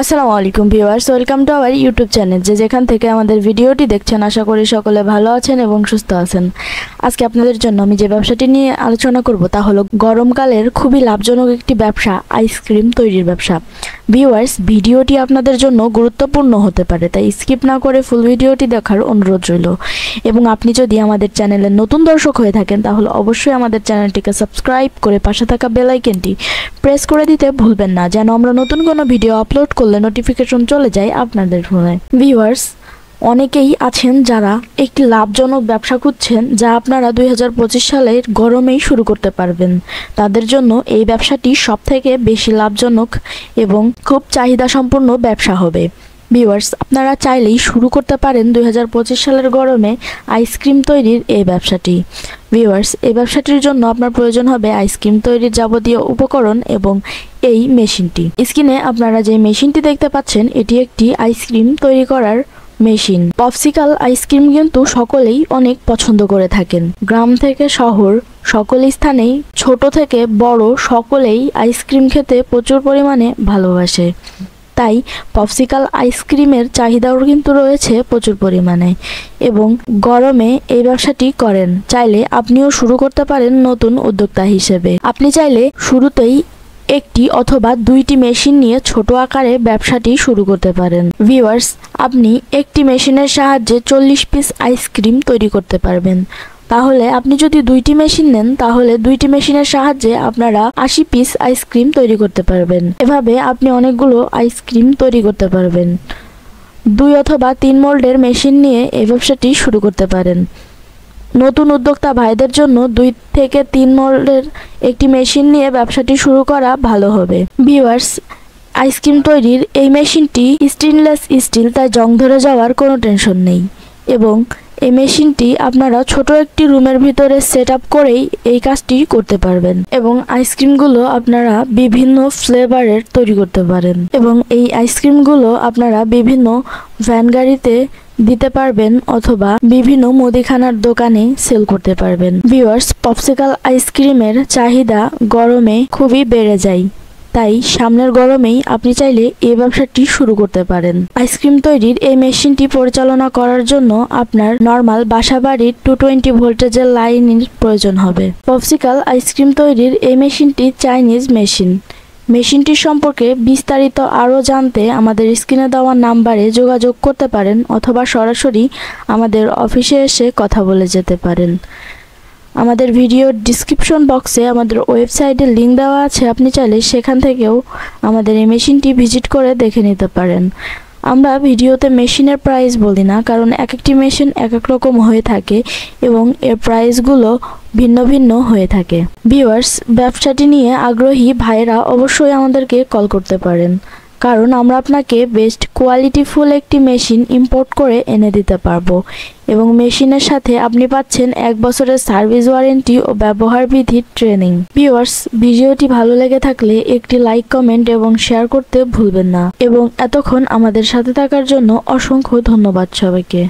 আসসালামু আলাইকুম viewers, welcome to our YouTube channel. যেখান থেকে আমাদের ভিডিওটি দেখছেন, আশা করি সকলে ভালো আছেন এবং সুস্থ আছেন। আজকে আপনাদের জন্য আমি যে ব্যবসাটি নিয়ে আলোচনা করব তা হলো গরমকালের খুবই লাভজনক একটি ব্যবসা, আইসক্রিম তৈরির ব্যবসা। ভিউয়ার্স, ভিডিওটি আপনাদের জন্য গুরুত্বপূর্ণ হতে পারে, তাই স্কিপ না করে ফুল ভিডিওটি দেখার অনুরোধ রইল। এবং আপনি যদি আমাদের চ্যানেলের নতুন দর্শক হয়ে থাকেন তাহলে অবশ্যই আমাদের চ্যানেলটিকে সাবস্ক্রাইব করে পাশে থাকা বেল আইকনটি প্রেস করে দিতে ভুলবেন না, যেন আমরা নতুন কোনো ভিডিও আপলোড করলে নোটিফিকেশন চলে যায় আপনাদের ফোনে। ভিউয়ার্স, অনেকেই আছেন যারা একটি লাভজনক ব্যবসা খুঁজছেন, যা আপনারা 2025 সালের গরমেই শুরু করতে পারবেন। তাদের জন্য এই ব্যবসাটি সবথেকে বেশি লাভজনক এবং খুব চাহিদা সম্পন্ন ব্যবসা হবে। ভিউয়ার্স, আপনারা চাইলেই শুরু করতে পারেন 2025 সালের গরমে আইসক্রিম তৈরির এই ব্যবসাটি। ভিউয়ার্স, এই ব্যবসাটির জন্য আপনার প্রয়োজন হবে আইসক্রিম তৈরির যাবতীয় উপকরণ এবং এই মেশিনটি। স্ক্রিনে আপনারা যে মেশিনটি দেখতে পাচ্ছেন, এটি একটি আইসক্রিম তৈরি করার মেশিন। পপসিকাল আইসক্রিম কিন্তু সকলেই অনেক পছন্দ করে থাকেন। গ্রাম থেকে শহর সকল স্থানেই ছোট থেকে বড় সকলেই আইসক্রিম খেতে প্রচুর পরিমাণে ভালোবাসে। তাই পপসিকাল আইসক্রিমের চাহিদাও কিন্তু রয়েছে প্রচুর পরিমাণে এবং গরমে এই ব্যবসাটি করেন। চাইলে আপনিও শুরু করতে পারেন নতুন উদ্যোক্তা হিসেবে। আপনি চাইলে শুরুতেই একটি অথবা দুইটি মেশিন নিয়ে ছোট আকারে ব্যবসাটি শুরু করতে পারেন। ভিউয়ার্স, আপনি একটি মেশিনের সাহায্যে 40 পিস আইসক্রিম তৈরি করতে পারবেন। তাহলে আপনি যদি দুইটি মেশিন নেন তাহলে দুইটি মেশিনের সাহায্যে আপনারা 80 পিস আইসক্রিম তৈরি করতে পারবেন। এভাবে আপনি অনেকগুলো আইসক্রিম তৈরি করতে পারবেন। 2 অথবা 3 মোল্ডের মেশিন নিয়ে এই ব্যবসাটি শুরু করতে পারেন। নতুন উদ্যোক্তা ভাইদের জন্য 2 থেকে 3 মোল্ডের একটি মেশিন নিয়ে ব্যবসাটি শুরু করা ভালো হবে। ভিউয়ার্স, আইসক্রিম তৈরির এই মেশিনটি স্টেনলেস স্টিল, তাই জং ধরে যাওয়ার কোনো টেনশন নেই এবং এই মেশিনটি আপনারা ছোট একটি রুমের ভিতরে সেট আপ করেই এই কাজটি করতে পারবেন এবং আইসক্রিমগুলো আপনারা বিভিন্ন ফ্লেভারের তৈরি করতে পারেন এবং এই আইসক্রিমগুলো আপনারা বিভিন্ন ভ্যান গাড়িতে দিতে পারবেন অথবা বিভিন্ন মুদিখানার দোকানে সেল করতে পারবেন। ভিউয়ার্স, পপসিকাল আইসক্রিমের চাহিদা গরমে খুবই বেড়ে যায়, তাই সামনের গরমেই আপনি চাইলে এই ব্যবসাটি শুরু করতে পারেন। আইসক্রিম তৈরির এই মেশিনটি পরিচালনা করার জন্য আপনার নর্মাল বাসাবাড়ির 220 ভোল্টেজের লাইনের প্রয়োজন হবে। পপসিকাল আইসক্রিম তৈরির এই মেশিনটি চাইনিজ মেশিন। মেশিনটির সম্পর্কে বিস্তারিত আরও জানতে আমাদের স্ক্রিনে দেওয়া নাম্বারে যোগাযোগ করতে পারেন অথবা সরাসরি আমাদের অফিসে এসে কথা বলে যেতে পারেন। আমাদের ভিডিওর ডিসক্রিপশন বক্সে আমাদের ওয়েবসাইটের লিঙ্ক দেওয়া আছে, আপনি চাইলে সেখান থেকেও আমাদের এই মেশিনটি ভিজিট করে দেখে নিতে পারেন। আমরা ভিডিওতে মেশিনের প্রাইস বলি না, কারণ এক একটি মেশিন এক এক রকম হয়ে থাকে এবং এর প্রাইসগুলো ভিন্ন ভিন্ন হয়ে থাকে। ভিউয়ার্স, ব্যবসাটি নিয়ে আগ্রহী ভাইয়েরা অবশ্যই আমাদেরকে কল করতে পারেন, কারণ আমরা আপনাকে বেস্ট কোয়ালিটিফুল একটি মেশিন ইম্পোর্ট করে এনে দিতে পারবো এবং মেশিনের সাথে আপনি পাচ্ছেন 1 বছরের সার্ভিস ওয়ারেন্টি ও ব্যবহার বিধির ট্রেনিং। ভিউয়ার্স, ভিডিওটি ভালো লেগে থাকলে একটি লাইক, কমেন্ট এবং শেয়ার করতে ভুলবেন না এবং এতক্ষণ আমাদের সাথে থাকার জন্য অসংখ্য ধন্যবাদ সবাইকে।